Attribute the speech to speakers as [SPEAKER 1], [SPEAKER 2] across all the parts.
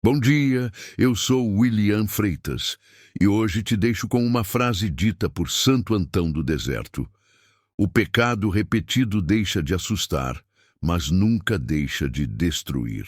[SPEAKER 1] Bom dia, eu sou William Freitas e hoje te deixo com uma frase dita por Santo Antão do Deserto. O pecado repetido deixa de assustar, mas nunca deixa de destruir.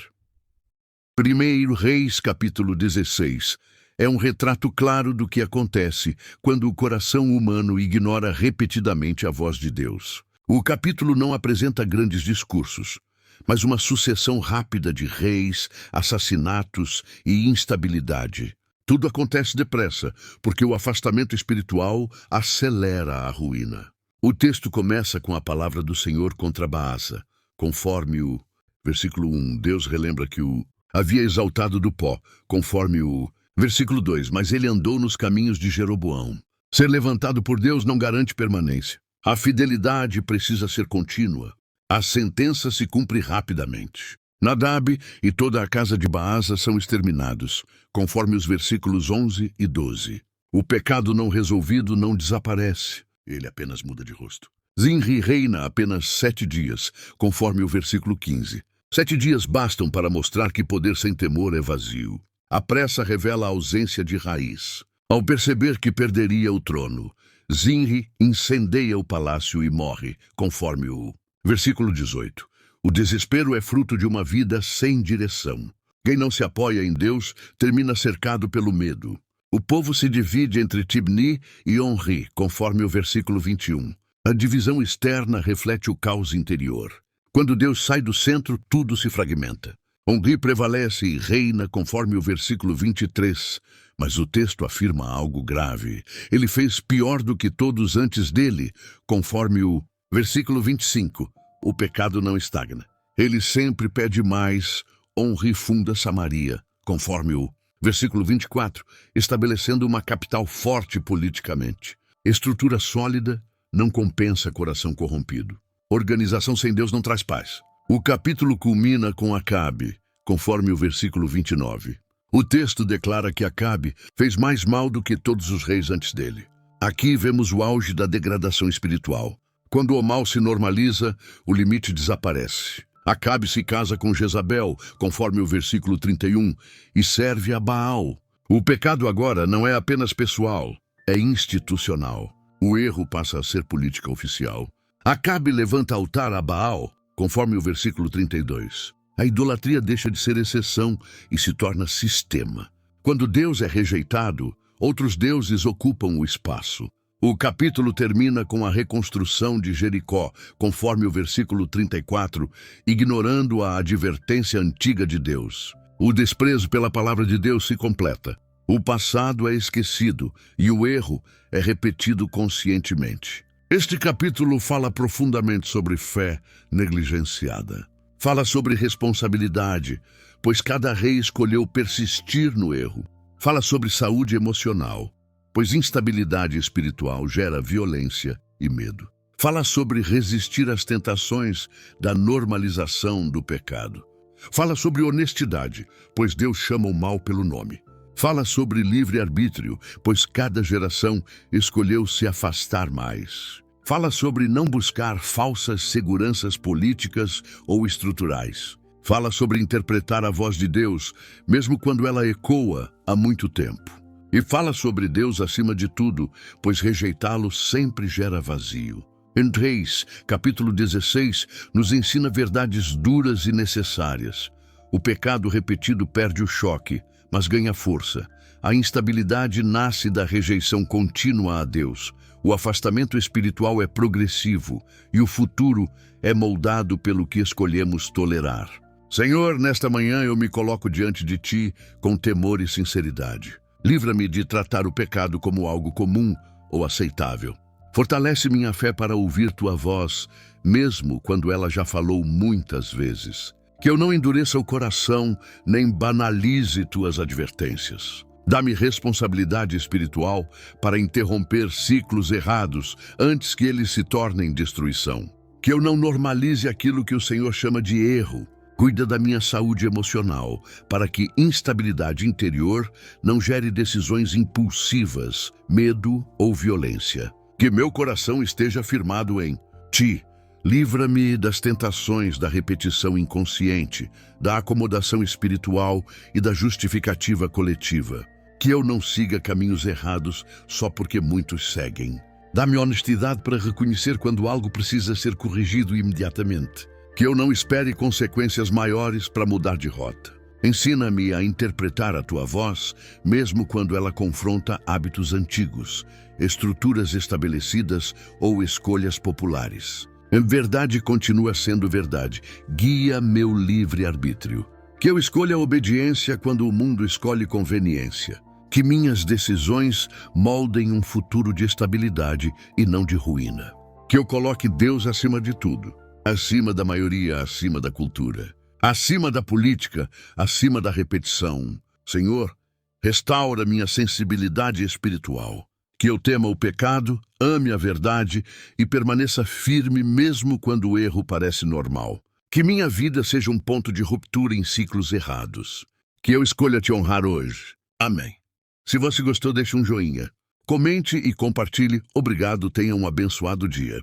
[SPEAKER 1] 1 Reis, capítulo 16, é um retrato claro do que acontece quando o coração humano ignora repetidamente a voz de Deus. O capítulo não apresenta grandes discursos, mas uma sucessão rápida de reis, assassinatos e instabilidade. Tudo acontece depressa, porque o afastamento espiritual acelera a ruína. O texto começa com a palavra do Senhor contra Baasa, conforme o versículo 1. Deus relembra que o havia exaltado do pó, conforme o versículo 2. Mas ele andou nos caminhos de Jeroboão. Ser levantado por Deus não garante permanência. A fidelidade precisa ser contínua. A sentença se cumpre rapidamente. Nadab e toda a casa de Baasa são exterminados, conforme os versículos 11 e 12. O pecado não resolvido não desaparece, ele apenas muda de rosto. Zinri reina apenas 7 dias, conforme o versículo 15. 7 dias bastam para mostrar que poder sem temor é vazio. A pressa revela a ausência de raiz. Ao perceber que perderia o trono, Zinri incendeia o palácio e morre, conforme o versículo 18. O desespero é fruto de uma vida sem direção. Quem não se apoia em Deus termina cercado pelo medo. O povo se divide entre Tibni e Onri, conforme o versículo 21. A divisão externa reflete o caos interior. Quando Deus sai do centro, tudo se fragmenta. Onri prevalece e reina, conforme o versículo 23. Mas o texto afirma algo grave. Ele fez pior do que todos antes dele, conforme o versículo 25, o pecado não estagna. Ele sempre pede mais. Onri funda Samaria, conforme o versículo 24, estabelecendo uma capital forte politicamente. Estrutura sólida não compensa coração corrompido. Organização sem Deus não traz paz. O capítulo culmina com Acabe, conforme o versículo 29. O texto declara que Acabe fez mais mal do que todos os reis antes dele. Aqui vemos o auge da degradação espiritual. Quando o mal se normaliza, o limite desaparece. Acabe se casa com Jezabel, conforme o versículo 31, e serve a Baal. O pecado agora não é apenas pessoal, é institucional. O erro passa a ser política oficial. Acabe levanta altar a Baal, conforme o versículo 32. A idolatria deixa de ser exceção e se torna sistema. Quando Deus é rejeitado, outros deuses ocupam o espaço. O capítulo termina com a reconstrução de Jericó, conforme o versículo 34, ignorando a advertência antiga de Deus. O desprezo pela palavra de Deus se completa. O passado é esquecido e o erro é repetido conscientemente. Este capítulo fala profundamente sobre fé negligenciada. Fala sobre responsabilidade, pois cada rei escolheu persistir no erro. Fala sobre saúde emocional, pois instabilidade espiritual gera violência e medo. Fala sobre resistir às tentações da normalização do pecado. Fala sobre honestidade, pois Deus chama o mal pelo nome. Fala sobre livre-arbítrio, pois cada geração escolheu se afastar mais. Fala sobre não buscar falsas seguranças políticas ou estruturais. Fala sobre interpretar a voz de Deus, mesmo quando ela ecoa há muito tempo. E fala sobre Deus acima de tudo, pois rejeitá-lo sempre gera vazio. Em Reis, capítulo 16, nos ensina verdades duras e necessárias. O pecado repetido perde o choque, mas ganha força. A instabilidade nasce da rejeição contínua a Deus. O afastamento espiritual é progressivo e o futuro é moldado pelo que escolhemos tolerar. Senhor, nesta manhã eu me coloco diante de Ti com temor e sinceridade. Livra-me de tratar o pecado como algo comum ou aceitável. Fortalece minha fé para ouvir Tua voz, mesmo quando ela já falou muitas vezes. Que eu não endureça o coração, nem banalize Tuas advertências. Dá-me responsabilidade espiritual para interromper ciclos errados antes que eles se tornem destruição. Que eu não normalize aquilo que o Senhor chama de erro. Cuida da minha saúde emocional, para que instabilidade interior não gere decisões impulsivas, medo ou violência. Que meu coração esteja firmado em Ti, Livra-me das tentações da repetição inconsciente, da acomodação espiritual e da justificativa coletiva. Que eu não siga caminhos errados só porque muitos seguem. Dá-me honestidade para reconhecer quando algo precisa ser corrigido imediatamente. Que eu não espere consequências maiores para mudar de rota. Ensina-me a interpretar a tua voz, mesmo quando ela confronta hábitos antigos, estruturas estabelecidas ou escolhas populares. Verdade continua sendo verdade. Guia meu livre-arbítrio. Que eu escolha a obediência quando o mundo escolhe conveniência. Que minhas decisões moldem um futuro de estabilidade e não de ruína. Que eu coloque Deus acima de tudo, acima da maioria, acima da cultura, acima da política, acima da repetição. Senhor, restaura minha sensibilidade espiritual. Que eu tema o pecado, ame a verdade e permaneça firme mesmo quando o erro parece normal. Que minha vida seja um ponto de ruptura em ciclos errados. Que eu escolha te honrar hoje. Amém. Se você gostou, deixe um joinha. Comente e compartilhe. Obrigado, tenha um abençoado dia.